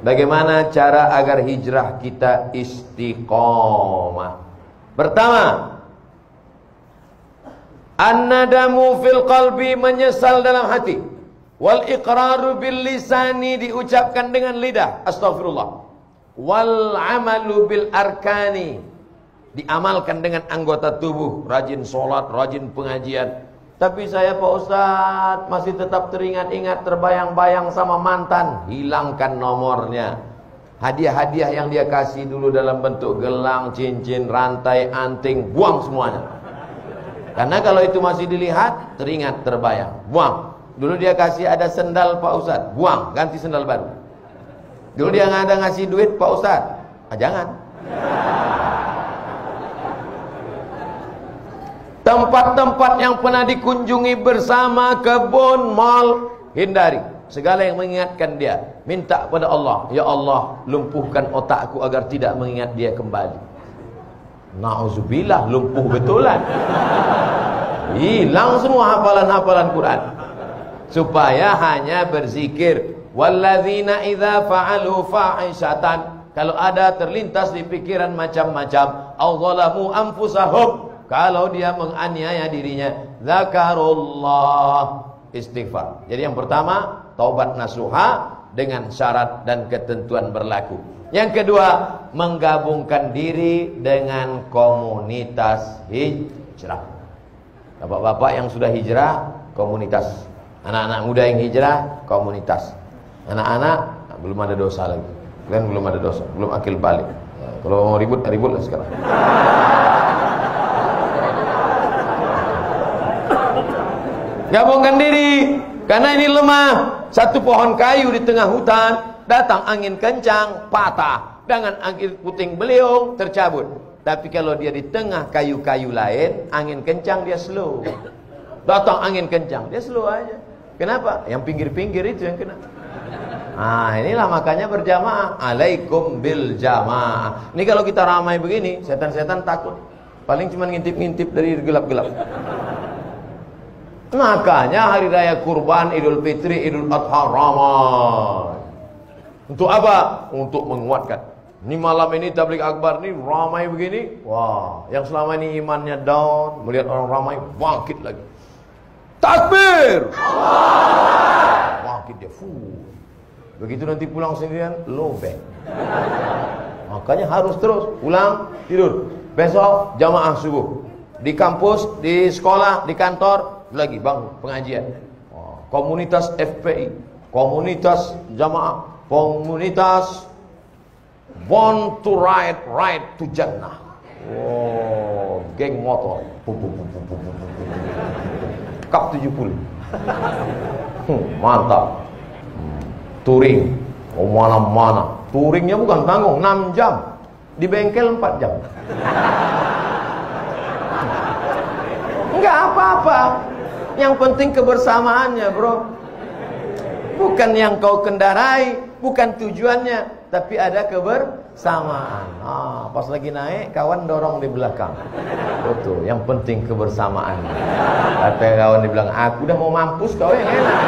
Bagaimana cara agar hijrah kita istiqomah? Pertama, an-nadamu fil qalbi, menyesal dalam hati. Wal iqraru bil lisani, diucapkan dengan lidah, astagfirullah. Wal amalu bil arkani, diamalkan dengan anggota tubuh, rajin sholat, rajin pengajian. Tapi saya Pak Ustadz masih tetap teringat-ingat, terbayang-bayang sama mantan. Hilangkan nomornya. Hadiah-hadiah yang dia kasih dulu dalam bentuk gelang, cincin, rantai, anting, buang semuanya. Karena kalau itu masih dilihat, teringat, terbayang, buang. Dulu dia kasih ada sendal Pak Ustadz, buang, ganti sendal baru. Dulu dia nggak ada ngasih duit Pak Ustadz, jangan. Tempat-tempat yang pernah dikunjungi bersama, kebun, mal, hindari. Segala yang mengingatkan dia. Minta kepada Allah, ya Allah, lumpuhkan otakku agar tidak mengingat dia kembali. Na'udzubillah, lumpuh betulan. Hilang semua hafalan-hafalan Quran. Supaya hanya berzikir. Walladzina idza fa'alu fa'ishatan, kalau ada terlintas di pikiran macam-macam, au zalamu anfusahum, kalau dia menganiaya dirinya, zakarullah, istighfar. Jadi yang pertama, taubat nasuha dengan syarat dan ketentuan berlaku. Yang kedua, menggabungkan diri dengan komunitas hijrah. Bapak-bapak yang sudah hijrah, komunitas. Anak-anak muda yang hijrah, komunitas. Anak-anak belum ada dosa lagi. Kalian belum ada dosa, belum akil balik. Kalau mau ribut, ributlah sekarang. Gabungkan diri, karena ini lemah. Satu pohon kayu di tengah hutan, datang angin kencang, patah. Dengan angin puting beliung, tercabut. Tapi kalau dia di tengah kayu-kayu lain, angin kencang, dia slow. Datang angin kencang, dia slow aja. Kenapa? Yang pinggir-pinggir itu yang kena. Nah, inilah makanya berjamaah. Alaikum bil jamaah. Ini kalau kita ramai begini, setan-setan takut. Paling cuma ngintip-ngintip dari gelap-gelap. Makanya hari raya kurban, Idul Fitri, Idul Adha ramai. Untuk apa? Untuk menguatkan. Ini malam ini tabligh akbar ini ramai begini. Wah, yang selama ini imannya down, melihat orang ramai, bangkit lagi. Takbir! Bangkit dia. Begitu nanti pulang sendirian, lobek. Makanya harus terus pulang, tidur. Besok jamaah subuh. Di kampus, di sekolah, di kantor, lagi bangun pengajian. Komunitas FPI, komunitas jamaah, komunitas born to ride, ride to Jannah. Geng motor. Kap 70. Mantap. Touring. Mana-mana. Touringnya bukan tanggung, 6 jam. Di bengkel 4 jam. Enggak apa-apa. Yang penting kebersamaannya, bro. Bukan yang kau kendarai, bukan tujuannya, tapi ada kebersamaan. Pas lagi naik, kawan dorong di belakang. Betul, yang penting kebersamaan. Kata kawan di belakang, aku udah mau mampus, kau yang enak.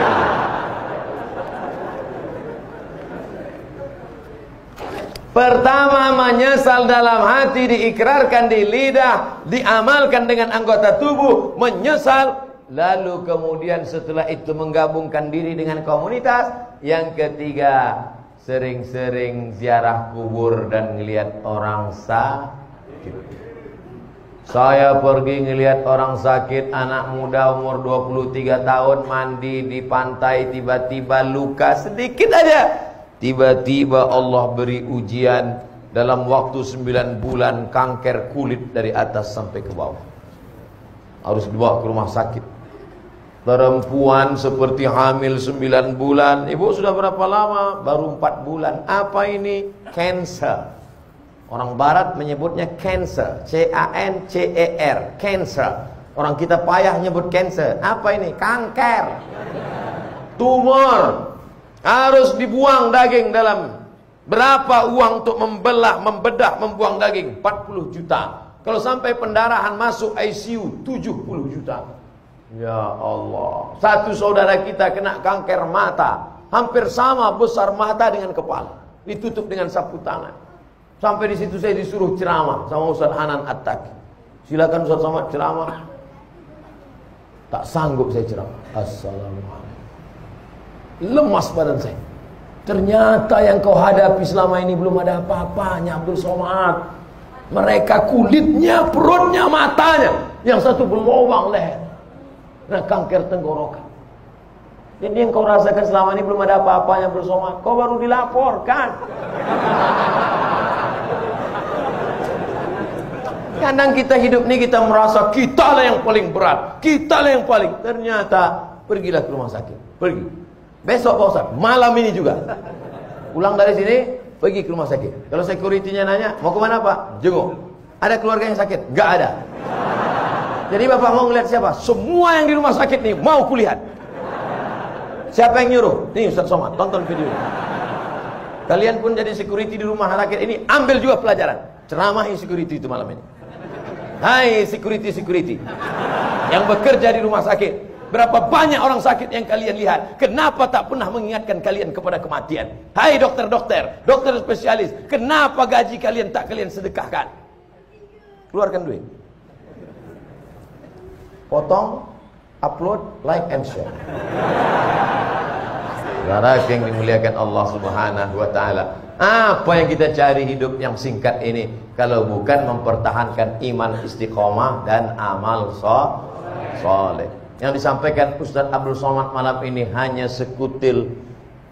Pertama, menyesal dalam hati, diikrarkan di lidah, diamalkan dengan anggota tubuh, menyesal. Lalu kemudian setelah itu menggabungkan diri dengan komunitas. Yang ketiga, sering-sering ziarah kubur dan ngelihat orang sakit. Saya pergi ngelihat orang sakit, anak muda umur 23 tahun mandi di pantai, tiba-tiba luka sedikit aja. Tiba-tiba Allah beri ujian, dalam waktu 9 bulan kanker kulit dari atas sampai ke bawah. Harus dibawa ke rumah sakit. Perempuan seperti hamil 9 bulan. Ibu sudah berapa lama? Baru 4 bulan. Apa ini? Cancer. Orang barat menyebutnya cancer. C-A-N-C-E-R. Cancer. Orang kita payah nyebut cancer. Apa ini? Kanker. Tumor. Harus dibuang daging dalam. Berapa uang untuk membelah, membedah, membuang daging? 40 juta. Kalau sampai pendarahan masuk ICU, 70 juta. Ya Allah. Satu saudara kita kena kanker mata, hampir sama besar mata dengan kepala. ditutup dengan sapu tangan. Sampai di situ saya disuruh ceramah sama Ustaz Hanan At-Taqi. Silakan Ustaz Somad ceramah. Tak sanggup saya ceramah. Assalamualaikum. Lemas badan saya. Ternyata yang kau hadapi selama ini belum ada apa-apanya, Abdul Somad. Mereka kulitnya, perutnya, matanya. Yang satu berlubang leher. Nah, kanker tenggorokan. Jadi yang kau rasakan selama ini belum ada apa-apanya, Abdul Somad. Kau baru dilaporkan. Kadang kita hidup ini kita merasa kita lah yang paling berat, kita lah yang paling. Ternyata pergilah ke rumah sakit. Pergi. Besok Pak Ustaz, malam ini juga. Pulang dari sini, pergi ke rumah sakit. Kalau security-nya nanya, mau kemana Pak? Jenguk. Ada keluarga yang sakit? Enggak ada. Jadi Bapak mau ngeliat siapa? Semua yang di rumah sakit nih mau kulihat. Siapa yang nyuruh? Nih Ustaz Somad, tonton video ini. Kalian pun jadi security di rumah sakit ini, ambil juga pelajaran. Ceramahi security itu malam ini. Hai security yang bekerja di rumah sakit, berapa banyak orang sakit yang kalian lihat? Kenapa tak pernah mengingatkan kalian kepada kematian? Hai dokter spesialis, kenapa gaji kalian tak kalian sedekahkan? Keluarkan duit, potong, upload, like and share. Saudara yang dimuliakan Allah Subhanahu wa taala, apa yang kita cari hidup yang singkat ini kalau bukan mempertahankan iman istiqomah dan amal soleh. Yang disampaikan Ustaz Abdul Somad malam ini hanya sekutil,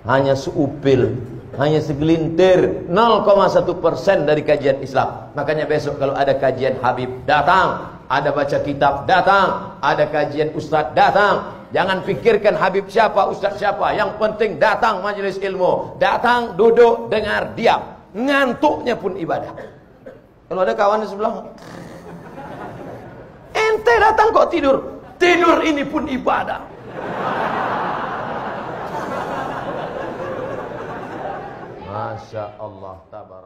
hanya seupil, hanya segelintir, 0,1% dari kajian Islam. Makanya besok kalau ada kajian Habib, datang. Ada baca kitab, datang. Ada kajian Ustaz, datang. Jangan pikirkan Habib siapa, Ustaz siapa. Yang penting datang majelis ilmu. Datang, duduk, dengar, diam. Ngantuknya pun ibadah. Kalau ada kawan di sebelah, ente datang kok tidur. Tidur ini pun ibadah. Masya Allah, tabarak.